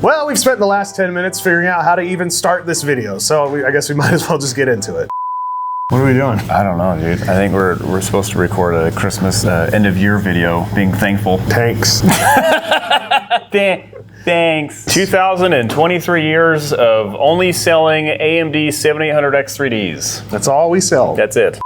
Well, we've spent the last 10 minutes figuring out how to even start this video, so I guess we might as well just get into it. What are we doing? I don't know, dude. I think we're supposed to record a Christmas end of year video, being thankful. Thanks. Thanks. 2023 years of only selling AMD 7800X3Ds. That's all we sell. That's it.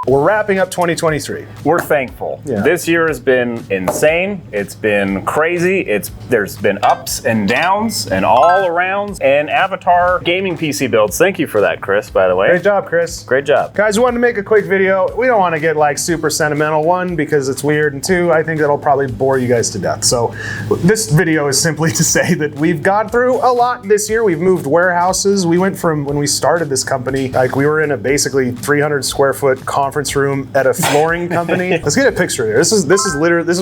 We're wrapping up 2023. We're thankful. Yeah. This year has been insane. It's been crazy. There's been ups and downs and all arounds and Avatar gaming PC builds. Thank you for that, Chris, by the way. Great job, Chris. Great job. Guys, we wanted to make a quick video. We don't want to get like super sentimental, one, because it's weird, and two, I think that'll probably bore you guys to death. So this video is simply to say that we've gone through a lot this year. We've moved warehouses. We went from, when we started this company, like we were in a basically 300 square foot conference room at a flooring company. Let's get a picture here. This is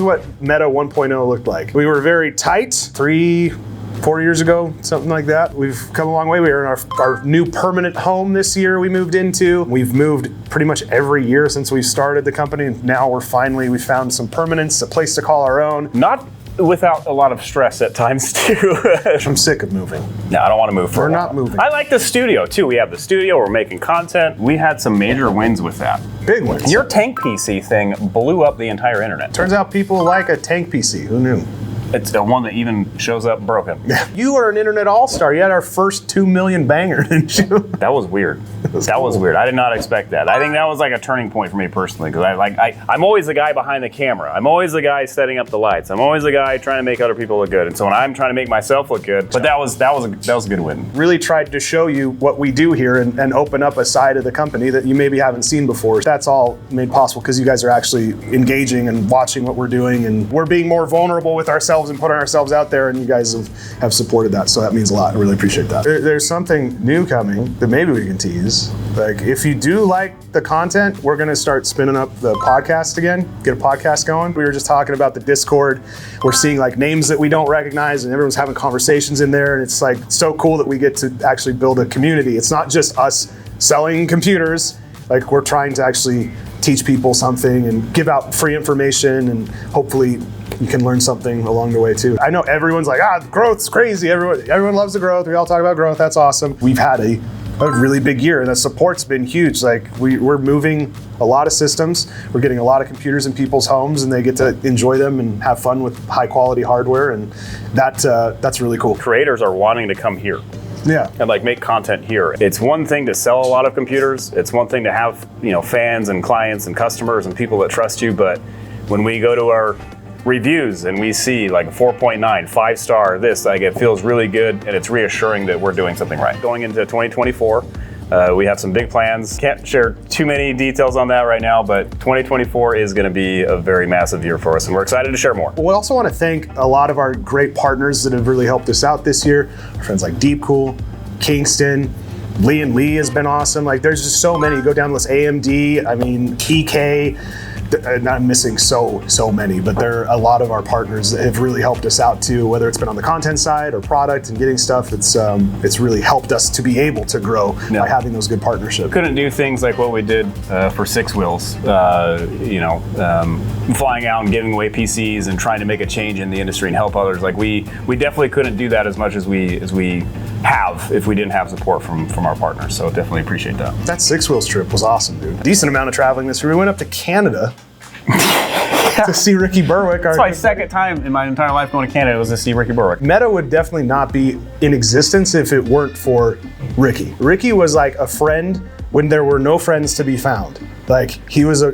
what Meta 1.0 looked like. We were very tight 3-4 years ago, something like that. We've come a long way. We are in our new permanent home this year we moved into. We've moved pretty much every year since we started the company. And now we found some permanence, a place to call our own. Not without a lot of stress at times too. I'm sick of moving. No, I don't want to move for We're a while. not moving. I like the studio too. We have the studio, we're making content. We had some major wins with that. Big ones. Your tank PC thing blew up the entire internet. Turns out people like a tank PC. Who knew? It's the one that even shows up broken. You are an internet all-star. You had our first 2 million banger, didn't you? That was weird. That was weird. I did not expect that. I think that was like a turning point for me personally, because I'm always the guy behind the camera. I'm always the guy setting up the lights. I'm always the guy trying to make other people look good. And so when I'm trying to make myself look good, but that was a good win. Really tried to show you what we do here and open up a side of the company that you maybe haven't seen before. That's all made possible because you guys are actually engaging and watching what we're doing, and we're being more vulnerable with ourselves and putting ourselves out there, and you guys have supported that, so that means a lot. I really appreciate that. There's something new coming that maybe we can tease. Like, if you do like the content, we're gonna start spinning up the podcast again, get a podcast going. We were just talking about the Discord. We're seeing like names that we don't recognize, and everyone's having conversations in there, and it's like so cool that we get to actually build a community. It's not just us selling computers. Like, we're trying to actually teach people something and give out free information, and hopefully you can learn something along the way too. I know everyone's like, growth's crazy. Everyone loves the growth. We all talk about growth. That's awesome. We've had a really big year, and the support's been huge. Like, we're moving a lot of systems. We're getting a lot of computers in people's homes, and they get to enjoy them and have fun with high quality hardware, and that's really cool. Creators are wanting to come here. Yeah. And like make content here. It's one thing to sell a lot of computers. It's one thing to have, fans and clients and customers and people that trust you. But when we go to our reviews and we see like 4.9, 5-star, like it feels really good, and it's reassuring that we're doing something right. Going into 2024, we have some big plans. Can't share too many details on that right now, but 2024 is going to be a very massive year for us, and we're excited to share more. We also want to thank a lot of our great partners that have really helped us out this year. Our friends like Deepcool, Kingston, Lee & Lee has been awesome. Like, there's just so many. Go down the list. AMD, EK. I'm missing so many, but there are a lot of our partners that have really helped us out too, whether it's been on the content side or product and getting stuff. It's really helped us to be able to grow by having those good partnerships. Couldn't do things like what we did for Six Wheels, flying out and giving away PCs and trying to make a change in the industry and help others. Like, we definitely couldn't do that as much as we have if we didn't have support from our partners. So definitely appreciate that. That Six Wheels trip was awesome, dude. Decent amount of traveling this year. We went up to Canada to see Ricky Berwick. That's my second time in my entire life going to Canada was to see Ricky Berwick. Meta would definitely not be in existence if it weren't for Ricky. Ricky was like a friend when there were no friends to be found. Like, he's a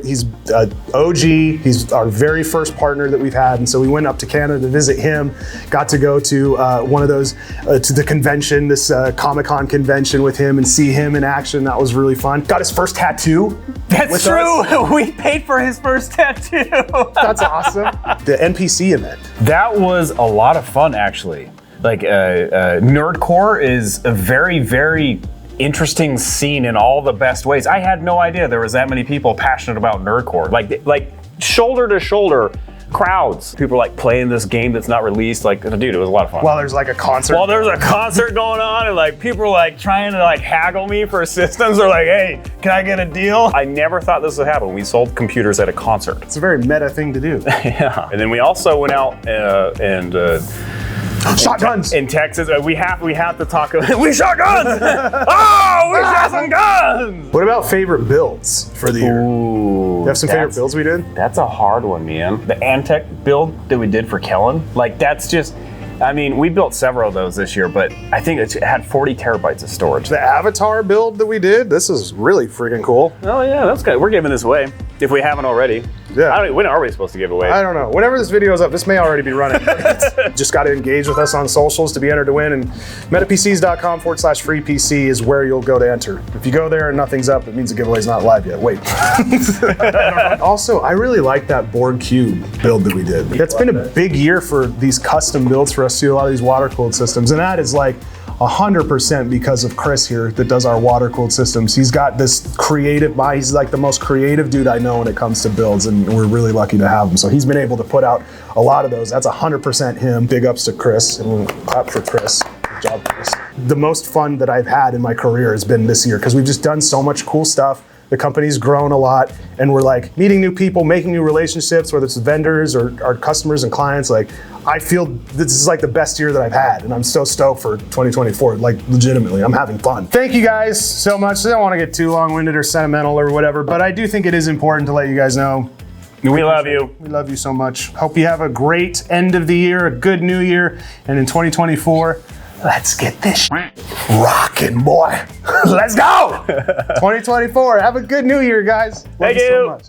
OG, he's our very first partner that we've had, and so we went up to Canada to visit him, got to go to one of those, to the convention, this Comic-Con convention with him and see him in action. That was really fun. Got his first tattoo. That's true, we paid for his first tattoo. That's awesome. The NPC event. That was a lot of fun, actually. Like, Nerdcore is a very, very interesting scene in all the best ways. I had no idea there was that many people passionate about Nerdcore. Like shoulder to shoulder crowds. People are like playing this game that's not released. Like, dude, it was a lot of fun. While there's like a concert. While there's a concert going on, and like people are like trying to like haggle me for systems. They're like, hey, can I get a deal? I never thought this would happen. We sold computers at a concert. It's a very meta thing to do. Yeah. And then we also went out and Shotguns. In Texas, we have to talk. We shot guns. Oh, we shot some guns. What about favorite builds for the year? Ooh, You have some favorite builds we did? That's a hard one, man. The Antec build that we did for Kellen, like that's just. I mean, we built several of those this year, but I think it had 40 terabytes of storage. The Avatar build that we did, this is really freaking cool. Oh yeah, that's good. We're giving this away if we haven't already. Yeah. When are we supposed to give away? I don't know. Whenever this video is up, this may already be running. Just got to engage with us on socials to be entered to win. And metapcs.com/free PC is where you'll go to enter. If you go there and nothing's up, it means the giveaway's not live yet. Wait. Also, I really like that Borg Cube build that we did. That's been a big year for these custom builds for us to do a lot of these water-cooled systems. And that is like 100% because of Chris here that does our water-cooled systems. He's got this creative mind. He's like the most creative dude I know when it comes to builds, and we're really lucky to have him. So he's been able to put out a lot of those. That's 100% him. Big ups to Chris, and we'll clap for Chris. Good job, Chris. The most fun that I've had in my career has been this year because we've just done so much cool stuff. The company's grown a lot, and we're like meeting new people, making new relationships, whether it's vendors or our customers and clients. Like, I feel this is like the best year that I've had, and I'm so stoked for 2024. Like, legitimately, I'm having fun. Thank you guys so much. I don't want to get too long-winded or sentimental or whatever, but I do think it is important to let you guys know we love you. We love you so much. Hope you have a great end of the year, a good new year, and in 2024, let's get this rocking, boy. Let's go! 2024, have a good new year, guys. Love Thank you so you. much.